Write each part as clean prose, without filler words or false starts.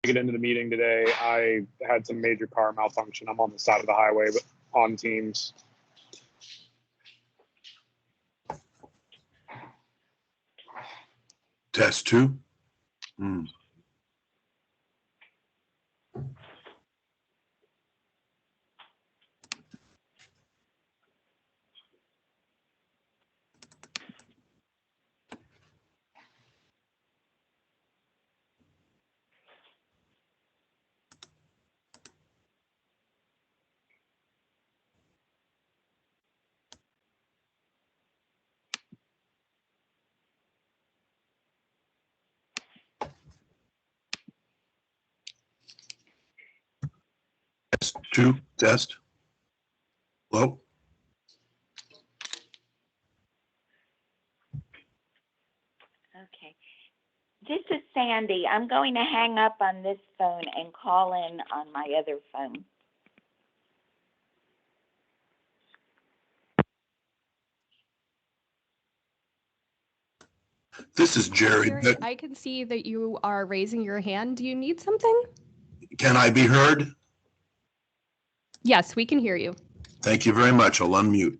get into the meeting today. I had some major car malfunction. I'm on the side of the highway, but on Teams. Test 2. Test 2, test. Hello? Okay. This is Sandy. I'm going to hang up on this phone and call in on my other phone. This is Jerry. Jerry, I can see that you are raising your hand. Do you need something? Can I be heard? Yes, we can hear you. Thank you very much. I'll unmute.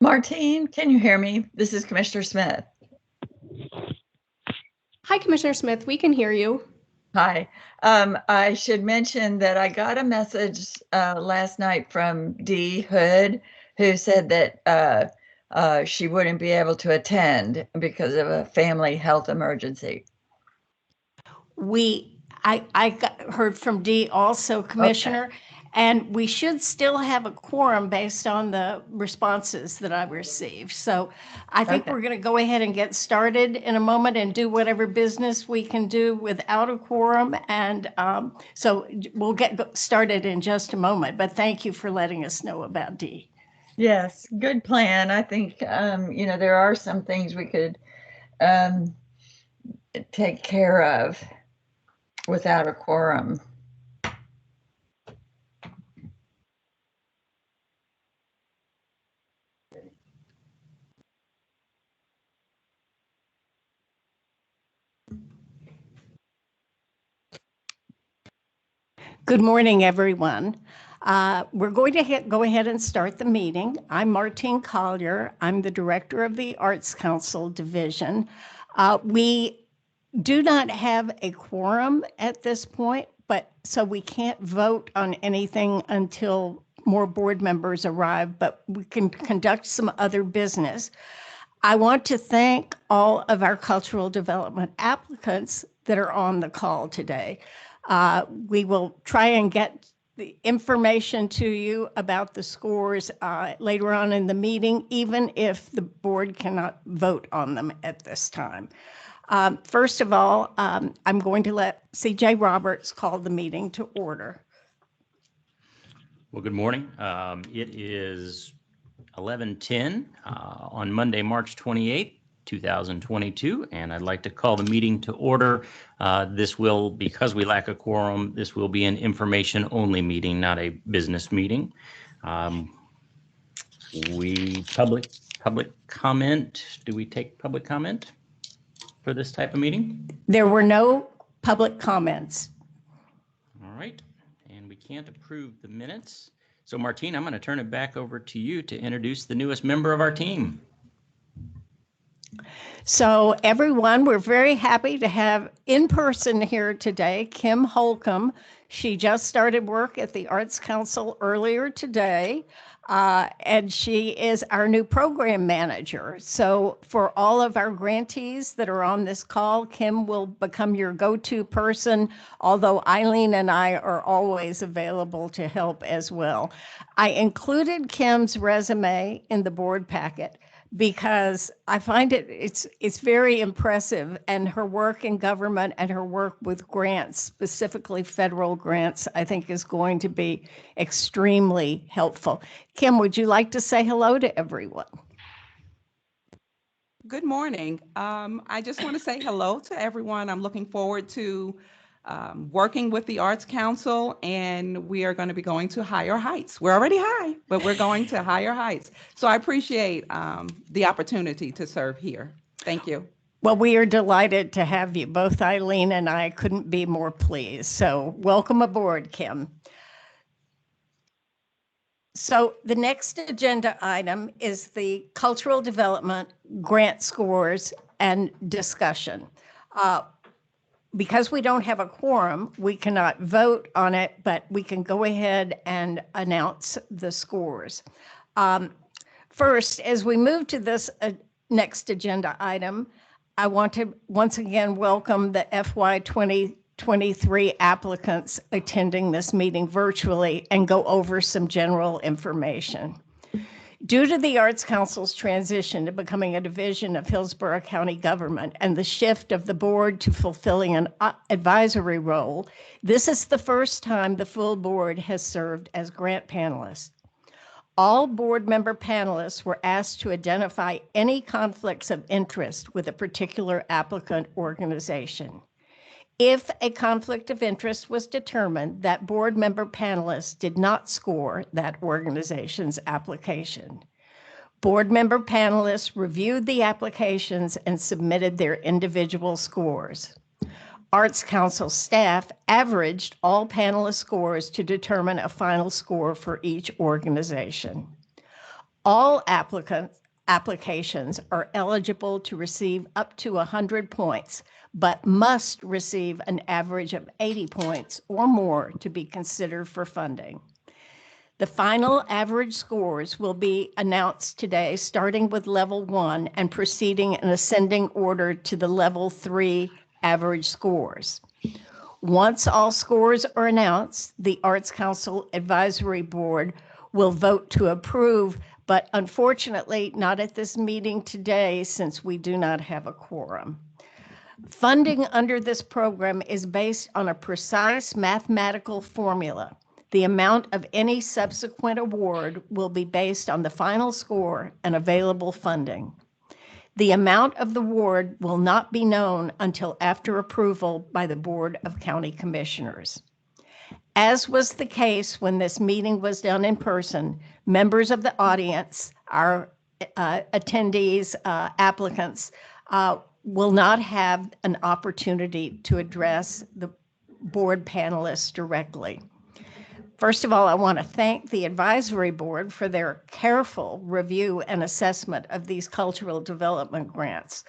Martine, can you hear me? This is Commissioner Smith. Hi, Commissioner Smith. We can hear you. Hi. I should mention that I got a message last night from Dee Hood, who said that she wouldn't be able to attend because of a family health emergency. I heard from Dee also, Commissioner, And we should still have a quorum based on the responses that I received. So I think Okay. we're going to go ahead and get started in a moment and do whatever business we can do without a quorum. And so we'll get started in just a moment. But thank you for letting us know about Dee. Yes, good plan. I think, there are some things we could take care of without a quorum. Good morning, everyone. We're going to go ahead and start the meeting. I'm Martine Collier. I'm the Director of the Arts Council Division. We do not have a quorum at this point, but so we can't vote on anything until more board members arrive, but we can conduct some other business. I want to thank all of our cultural development applicants that are on the call today. We will try and get the information to you about the scores later on in the meeting, even if the board cannot vote on them at this time. First of all, I'm going to let CJ Roberts call the meeting to order. Well, good morning. It is 11:10 on Monday, March 28th, 2022, and I'd like to call the meeting to order. This will, because we lack a quorum, this will be an information-only meeting, not a business meeting. Public comment. Do we take public comment for this type of meeting? There were no public comments. All right, and we can't approve the minutes. So Martine, I'm going to turn it back over to you to introduce the newest member of our team. So everyone, we're very happy to have in person here today, Kim Holcomb. She just started work at the Arts Council earlier today, and she is our new program manager. So for all of our grantees that are on this call, Kim will become your go-to person, although Eileen and I are always available to help as well. I included Kim's resume in the board packet because I find it's very impressive, and her work in government and her work with grants, specifically federal grants, I think is going to be extremely helpful. Kim, would you like to say hello to everyone? Good morning. I just want to say hello to everyone. I'm looking forward to working with the Arts Council, and we are going to be going to higher heights. We're already high, but we're going to higher heights. So I appreciate the opportunity to serve here. Thank you. Well, we are delighted to have you. Both Eileen and I couldn't be more pleased. So welcome aboard, Kim. So the next agenda item is the Cultural Development Grant scores and discussion. Because we don't have a quorum, we cannot vote on it, but we can go ahead and announce the scores. First, as we move to this next agenda item, I want to once again welcome the FY23 applicants attending this meeting virtually and go over some general information. Due to the Arts Council's transition to becoming a division of Hillsborough County government and the shift of the board to fulfilling an advisory role, this is the first time the full board has served as grant panelists. All board member panelists were asked to identify any conflicts of interest with a particular applicant organization. If a conflict of interest was determined, that board member panelists did not score that organization's application. Board member panelists reviewed the applications and submitted their individual scores. Arts Council staff averaged all panelist scores to determine a final score for each organization. All applications are eligible to receive up to 100 points, but must receive an average of 80 points or more to be considered for funding. The final average scores will be announced today, starting with level 1 and proceeding in ascending order to the level 3 average scores. Once all scores are announced, the Arts Council Advisory Board will vote to approve, but unfortunately not at this meeting today since we do not have a quorum. Funding under this program is based on a precise mathematical formula. The amount of any subsequent award will be based on the final score and available funding. The amount of the award will not be known until after approval by the Board of County Commissioners. As was the case when this meeting was done in person, members of the audience, our attendees, applicants, will not have an opportunity to address the board panelists directly. First of all, I want to thank the advisory board for their careful review and assessment of these cultural development grants.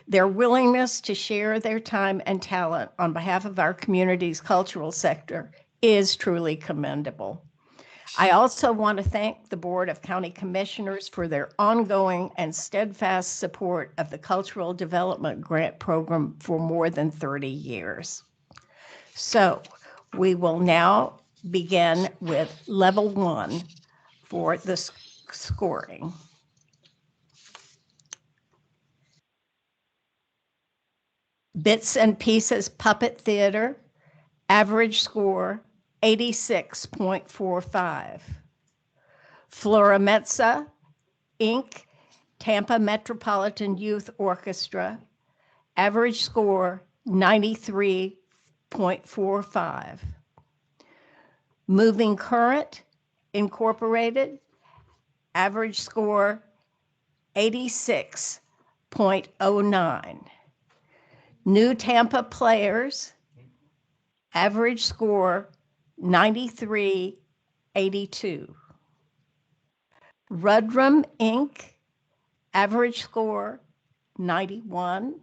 Their willingness to share their time and talent on behalf of our community's cultural sector is truly commendable. I also want to thank the Board of County Commissioners for their ongoing and steadfast support of the Cultural Development Grant Program for more than 30 years. So we will now begin with level 1 for the scoring. Bits and Pieces Puppet Theater, average score 86.45. Flora Mezza, Inc., Tampa Metropolitan Youth Orchestra, average score 93.45. Moving Current, Incorporated, average score 86.09. New Tampa Players, average score 93.82. Rudrum Inc., average score 91.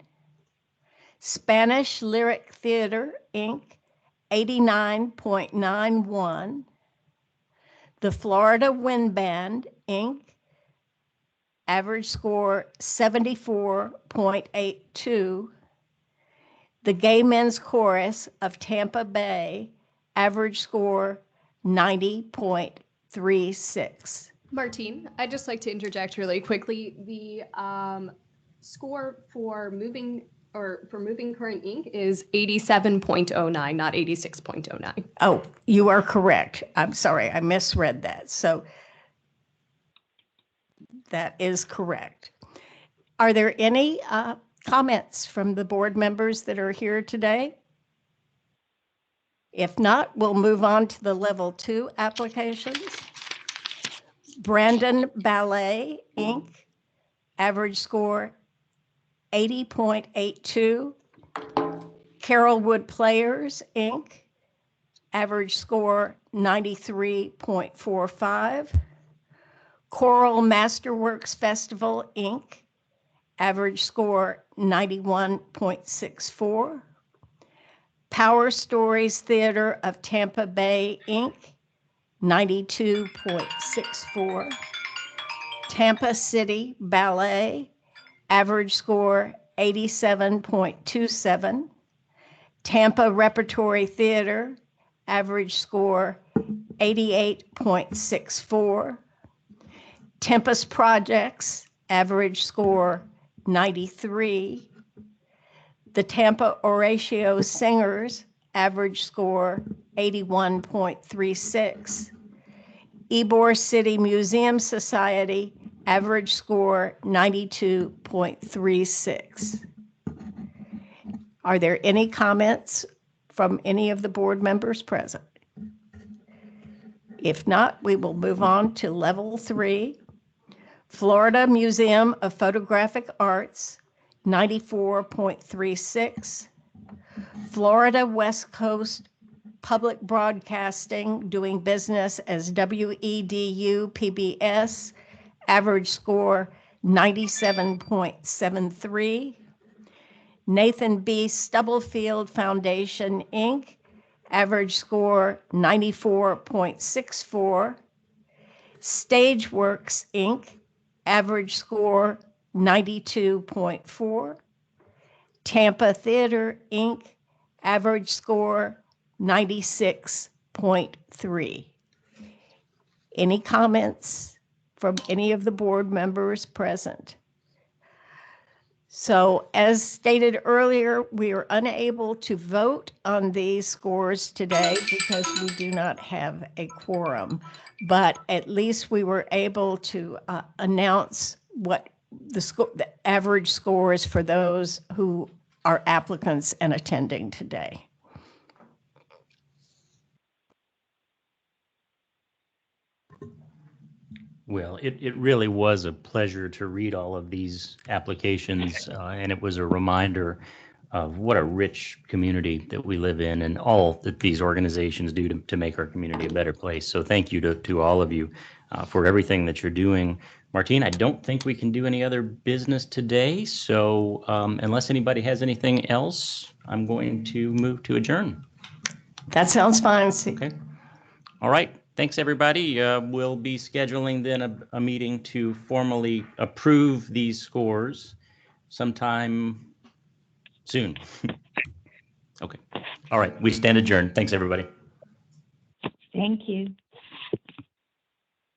Spanish Lyric Theater Inc., 89.91. The Florida Wind Band Inc., average score 74.82. The Gay Men's Chorus of Tampa Bay, average score 90.36. Martine, I'd just like to interject really quickly. The score for Moving Current Inc. is 87.09, not 86.09. Oh, you are correct. I'm sorry, I misread that. So that is correct. Are there any comments from the board members that are here today? If not, we'll move on to the level 2 applications. Brandon Ballet, Inc., average score 80.82. Carrollwood Players, Inc., average score 93.45. Choral Masterworks Festival, Inc., average score 91.64. Power Stories Theater of Tampa Bay, Inc., 92.64. Tampa City Ballet, average score 87.27. Tampa Repertory Theater, average score 88.64. Tempest Projects, average score 93. The Tampa Horatio Singers, average score 81.36. Ybor City Museum Society, average score 92.36. Are there any comments from any of the board members present? If not, we will move on to level 3. Florida Museum of Photographic Arts, 94.36. Florida West Coast Public Broadcasting, doing business as WEDU PBS, average score 97.73. Nathan B. Stubblefield Foundation, Inc., average score 94.64. Stageworks, Inc., average score 92.4. Tampa Theater, Inc., average score 96.3. Any comments from any of the board members present? So as stated earlier, we are unable to vote on these scores today because we do not have a quorum, but at least we were able to announce what the average scores for those who are applicants and attending today. Well, it really was a pleasure to read all of these applications, and it was a reminder of what a rich community that we live in and all that these organizations do to make our community a better place. So thank you to all of you for everything that you're doing. Martine, I don't think we can do any other business today. So unless anybody has anything else, I'm going to move to adjourn. That sounds fine. Okay. All right. Thanks, everybody. We'll be scheduling then a meeting to formally approve these scores sometime soon. Okay. All right. We stand adjourned. Thanks, everybody. Thank you.